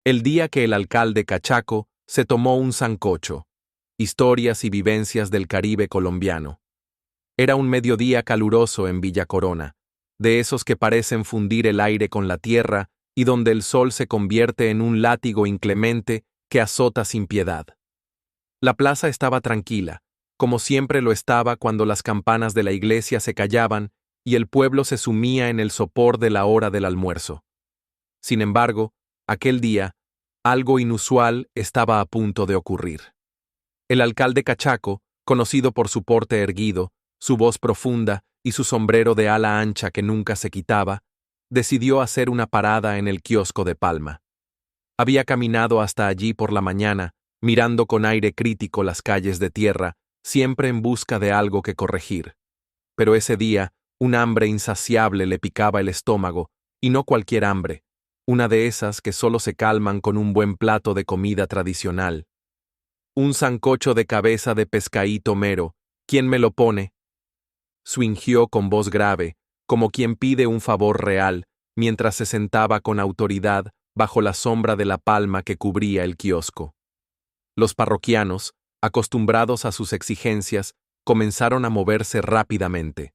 El día que el alcalde Cachaco se tomó un sancocho. Historias y vivencias del Caribe colombiano. Era un mediodía caluroso en Villa Corona, de esos que parecen fundir el aire con la tierra y donde el sol se convierte en un látigo inclemente que azota sin piedad. La plaza estaba tranquila, como siempre lo estaba cuando las campanas de la iglesia se callaban y el pueblo se sumía en el sopor de la hora del almuerzo. Sin embargo, aquel día, algo inusual estaba a punto de ocurrir. El alcalde Cachaco, conocido por su porte erguido, su voz profunda y su sombrero de ala ancha que nunca se quitaba, decidió hacer una parada en el kiosco de Palma. Había caminado hasta allí por la mañana, mirando con aire crítico las calles de tierra, siempre en busca de algo que corregir. Pero ese día, un hambre insaciable le picaba el estómago, y no cualquier hambre, una de esas que solo se calman con un buen plato de comida tradicional. Un sancocho de cabeza de pescaíto mero, ¿quién me lo pone? Swingió con voz grave, como quien pide un favor real, mientras se sentaba con autoridad bajo la sombra de la palma que cubría el kiosco. Los parroquianos, acostumbrados a sus exigencias, comenzaron a moverse rápidamente.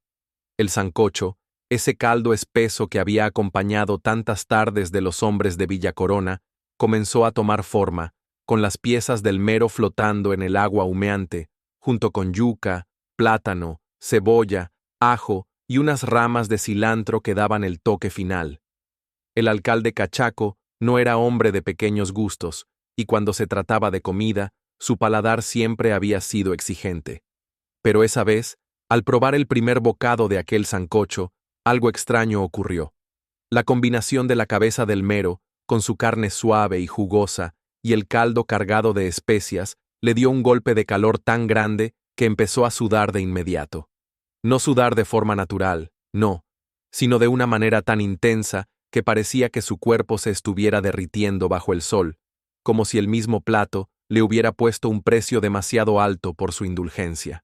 El sancocho, ese caldo espeso que había acompañado tantas tardes de los hombres de Villa Corona, comenzó a tomar forma, con las piezas del mero flotando en el agua humeante, junto con yuca, plátano, cebolla, ajo y unas ramas de cilantro que daban el toque final. El alcalde Cachaco no era hombre de pequeños gustos, y cuando se trataba de comida, su paladar siempre había sido exigente. Pero esa vez, al probar el primer bocado de aquel sancocho, algo extraño ocurrió. La combinación de la cabeza del mero, con su carne suave y jugosa, y el caldo cargado de especias, le dio un golpe de calor tan grande que empezó a sudar de inmediato. No sudar de forma natural, no, sino de una manera tan intensa que parecía que su cuerpo se estuviera derritiendo bajo el sol, como si el mismo plato le hubiera puesto un precio demasiado alto por su indulgencia.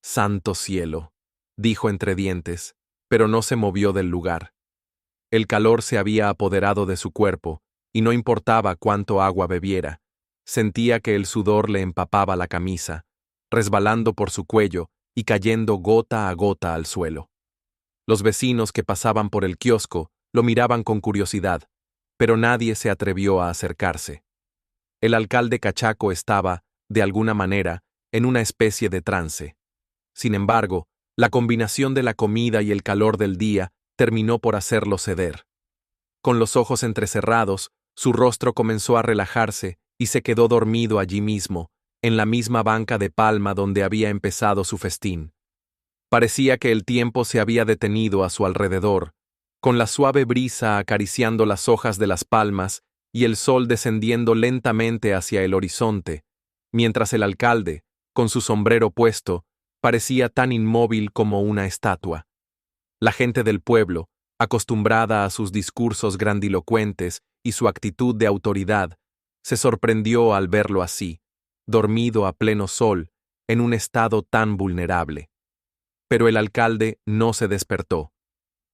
«Santo cielo», dijo entre dientes, pero no se movió del lugar. El calor se había apoderado de su cuerpo, y no importaba cuánto agua bebiera, sentía que el sudor le empapaba la camisa, resbalando por su cuello y cayendo gota a gota al suelo. Los vecinos que pasaban por el kiosco lo miraban con curiosidad, pero nadie se atrevió a acercarse. El alcalde Cachaco estaba, de alguna manera, en una especie de trance. Sin embargo, la combinación de la comida y el calor del día terminó por hacerlo ceder. Con los ojos entrecerrados, su rostro comenzó a relajarse y se quedó dormido allí mismo, en la misma banca de palma donde había empezado su festín. Parecía que el tiempo se había detenido a su alrededor, con la suave brisa acariciando las hojas de las palmas y el sol descendiendo lentamente hacia el horizonte, mientras el alcalde, con su sombrero puesto, parecía tan inmóvil como una estatua. La gente del pueblo, acostumbrada a sus discursos grandilocuentes y su actitud de autoridad, se sorprendió al verlo así, dormido a pleno sol, en un estado tan vulnerable. Pero el alcalde no se despertó.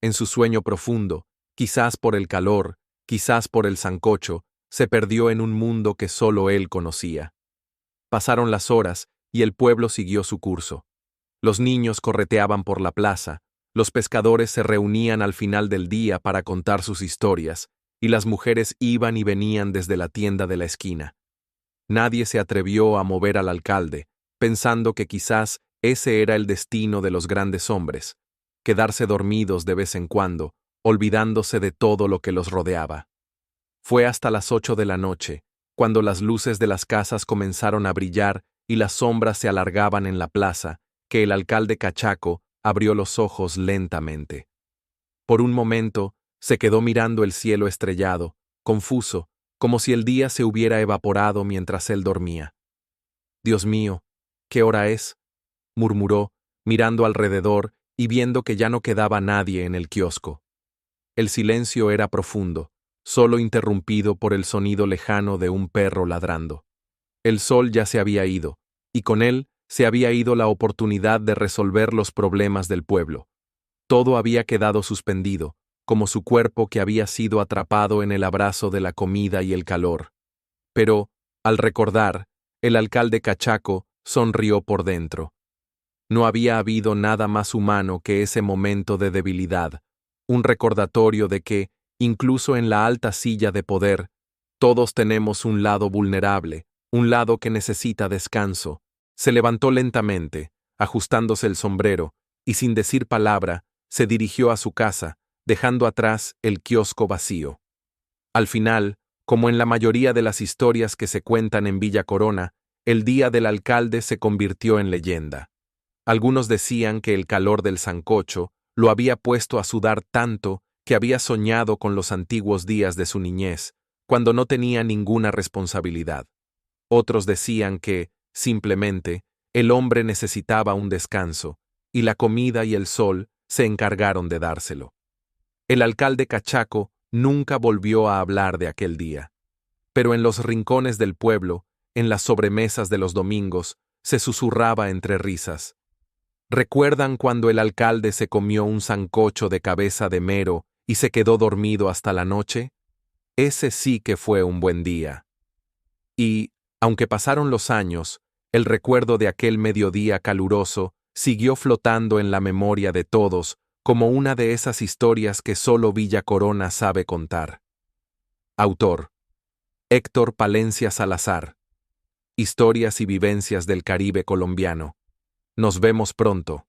En su sueño profundo, quizás por el calor, quizás por el sancocho, se perdió en un mundo que solo él conocía. Pasaron las horas y el pueblo siguió su curso. Los niños correteaban por la plaza, los pescadores se reunían al final del día para contar sus historias, y las mujeres iban y venían desde la tienda de la esquina. Nadie se atrevió a mover al alcalde, pensando que quizás ese era el destino de los grandes hombres, quedarse dormidos de vez en cuando, olvidándose de todo lo que los rodeaba. Fue hasta las 8 de la noche, cuando las luces de las casas comenzaron a brillar y las sombras se alargaban en la plaza, que el alcalde Cachaco abrió los ojos lentamente. Por un momento, se quedó mirando el cielo estrellado, confuso, como si el día se hubiera evaporado mientras él dormía. «Dios mío, ¿qué hora es?», murmuró, mirando alrededor y viendo que ya no quedaba nadie en el kiosco. El silencio era profundo, solo interrumpido por el sonido lejano de un perro ladrando. El sol ya se había ido, y con él se había ido la oportunidad de resolver los problemas del pueblo. Todo había quedado suspendido, como su cuerpo que había sido atrapado en el abrazo de la comida y el calor. Pero, al recordar, el alcalde cachaco sonrió por dentro. No había habido nada más humano que ese momento de debilidad, un recordatorio de que, incluso en la alta silla de poder, todos tenemos un lado vulnerable, un lado que necesita descanso. Se levantó lentamente, ajustándose el sombrero, y sin decir palabra, se dirigió a su casa, dejando atrás el kiosco vacío. Al final, como en la mayoría de las historias que se cuentan en Villa Corona, el día del alcalde se convirtió en leyenda. Algunos decían que el calor del sancocho lo había puesto a sudar tanto que había soñado con los antiguos días de su niñez, cuando no tenía ninguna responsabilidad. Otros decían que, simplemente, el hombre necesitaba un descanso, y la comida y el sol se encargaron de dárselo. El alcalde cachaco nunca volvió a hablar de aquel día. Pero en los rincones del pueblo, en las sobremesas de los domingos, se susurraba entre risas. ¿Recuerdan cuando el alcalde se comió un sancocho de cabeza de mero y se quedó dormido hasta la noche? Ese sí que fue un buen día. Y, aunque pasaron los años, el recuerdo de aquel mediodía caluroso siguió flotando en la memoria de todos como una de esas historias que solo Villa Corona sabe contar. Autor: Héctor Palencia Salazar. Historias y vivencias del Caribe colombiano. Nos vemos pronto.